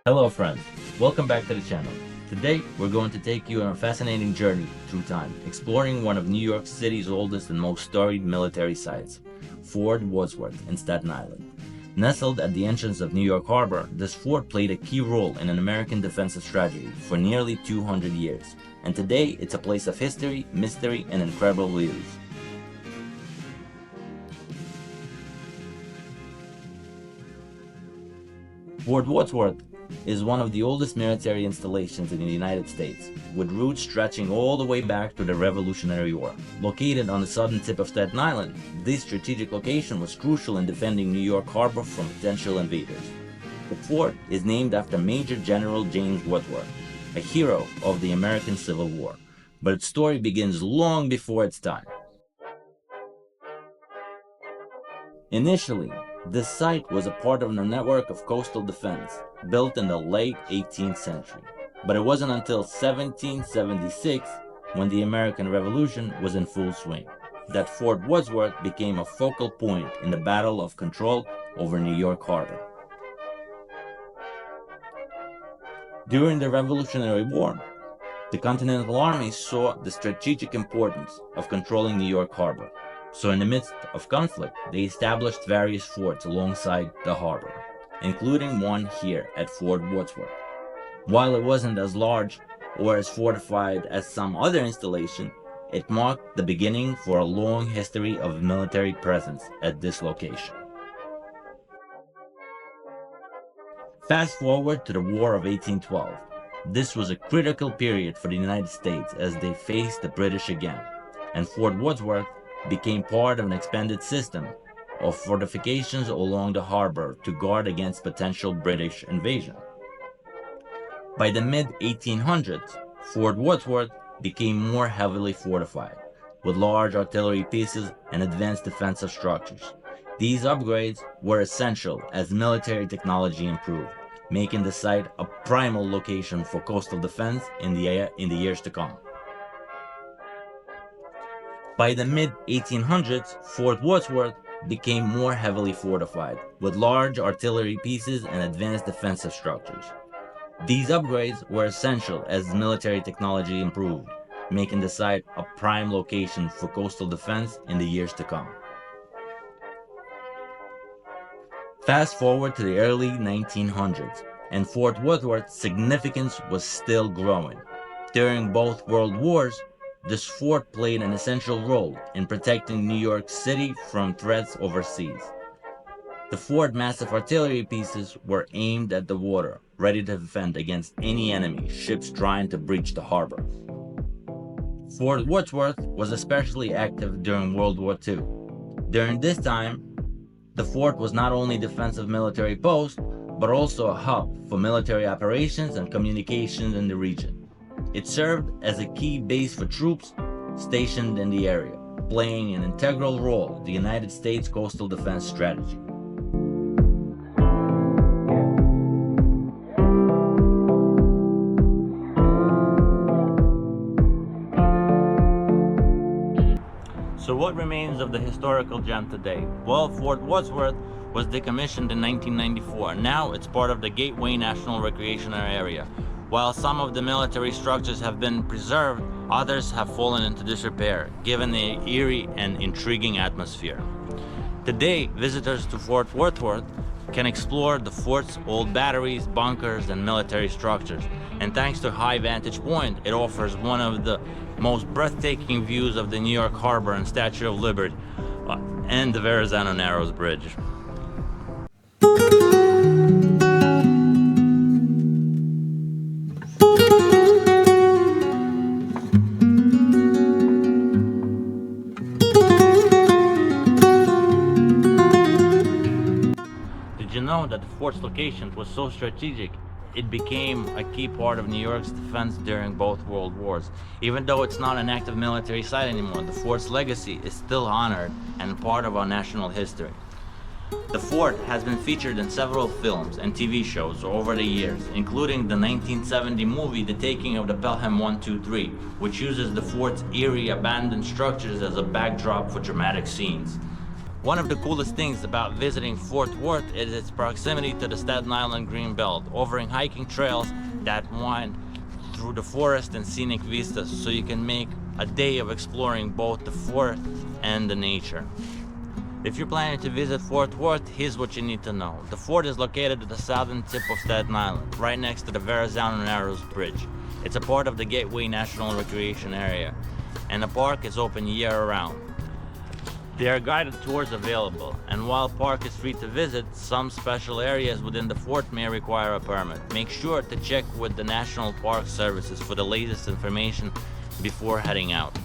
Hello friends, welcome back to the channel. Today we're going to take you on a fascinating journey through time, exploring one of New York City's oldest and most storied military sites, Fort Wadsworth in Staten Island. Nestled at the entrance of New York Harbor, this fort played a key role in an American defensive strategy for nearly 200 years, and today it's a place of history, mystery, and incredible views. Fort Wadsworth is one of the oldest military installations in the United States, with roots stretching all the way back to the Revolutionary War. Located on the southern tip of Staten Island, this strategic location was crucial in defending New York Harbor from potential invaders. The fort is named after Major General James Wadsworth, a hero of the American Civil War, but its story begins long before its time. Initially, this site was a part of a network of coastal defense built in the late 18th century, but it wasn't until 1776, when the American Revolution was in full swing, that Fort Wadsworth became a focal point in the battle of control over New York Harbor. During the Revolutionary War, the Continental Army saw the strategic importance of controlling New York Harbor. So in the midst of conflict, they established various forts alongside the harbor, including one here at Fort Wadsworth. While it wasn't as large or as fortified as some other installation, it marked the beginning for a long history of military presence at this location. Fast forward to the War of 1812. This was a critical period for the United States as they faced the British again, and Fort Wadsworth became part of an expanded system of fortifications along the harbor to guard against potential British invasion. By the mid-1800s, Fort Wadsworth became more heavily fortified, with large artillery pieces and advanced defensive structures. These upgrades were essential as military technology improved, making the site a primal location for coastal defense in the years to come. By the mid-1800s, Fort Wadsworth became more heavily fortified, with large artillery pieces and advanced defensive structures. These upgrades were essential as military technology improved, making the site a prime location for coastal defense in the years to come. Fast forward to the early 1900s, and Fort Wadsworth's significance was still growing. During both World Wars, this fort played an essential role in protecting New York City from threats overseas. The fort's massive artillery pieces were aimed at the water, ready to defend against any enemy ships trying to breach the harbor. Fort Wadsworth was especially active during World War II. During this time, the fort was not only a defensive military post, but also a hub for military operations and communications in the region. It served as a key base for troops stationed in the area, playing an integral role in the United States coastal defense strategy. So what remains of the historical gem today? Well, Fort Wadsworth was decommissioned in 1994. Now it's part of the Gateway National Recreational Area. While some of the military structures have been preserved, others have fallen into disrepair, given the eerie and intriguing atmosphere. Today, visitors to Fort Wadsworth can explore the fort's old batteries, bunkers, and military structures. And thanks to a high vantage point, it offers one of the most breathtaking views of the New York Harbor and Statue of Liberty, and the Verrazano Narrows Bridge. Did you know that the fort's location was so strategic, it became a key part of New York's defense during both World Wars? Even though it's not an active military site anymore, the fort's legacy is still honored and part of our national history. The fort has been featured in several films and TV shows over the years, including the 1970 movie The Taking of the Pelham 123, which uses the fort's eerie abandoned structures as a backdrop for dramatic scenes. One of the coolest things about visiting Fort Worth is its proximity to the Staten Island Greenbelt, offering hiking trails that wind through the forest and scenic vistas, so you can make a day of exploring both the fort and the nature. If you're planning to visit Fort Worth, here's what you need to know. The fort is located at the southern tip of Staten Island, right next to the Verrazano Narrows Bridge. It's a part of the Gateway National Recreation Area, and the park is open year-round. There are guided tours available, and while park is free to visit, some special areas within the fort may require a permit. Make sure to check with the National Park Services for the latest information before heading out.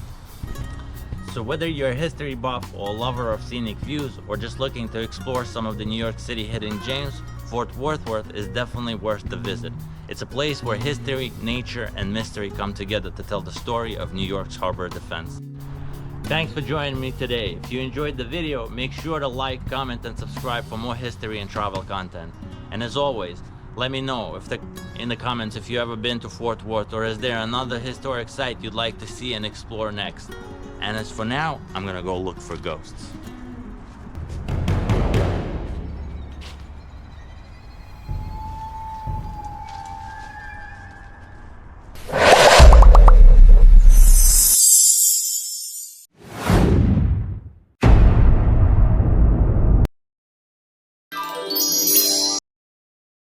So whether you're a history buff or a lover of scenic views, or just looking to explore some of the New York City hidden gems, Fort Wadsworth is definitely worth the visit. It's a place where history, nature, and mystery come together to tell the story of New York's harbor defense. Thanks for joining me today. If you enjoyed the video, make sure to like, comment, and subscribe for more history and travel content. And as always, let me know in the comments if you ever been to Fort Worth, or is there another historic site you'd like to see and explore next. And as for now, I'm gonna go look for ghosts.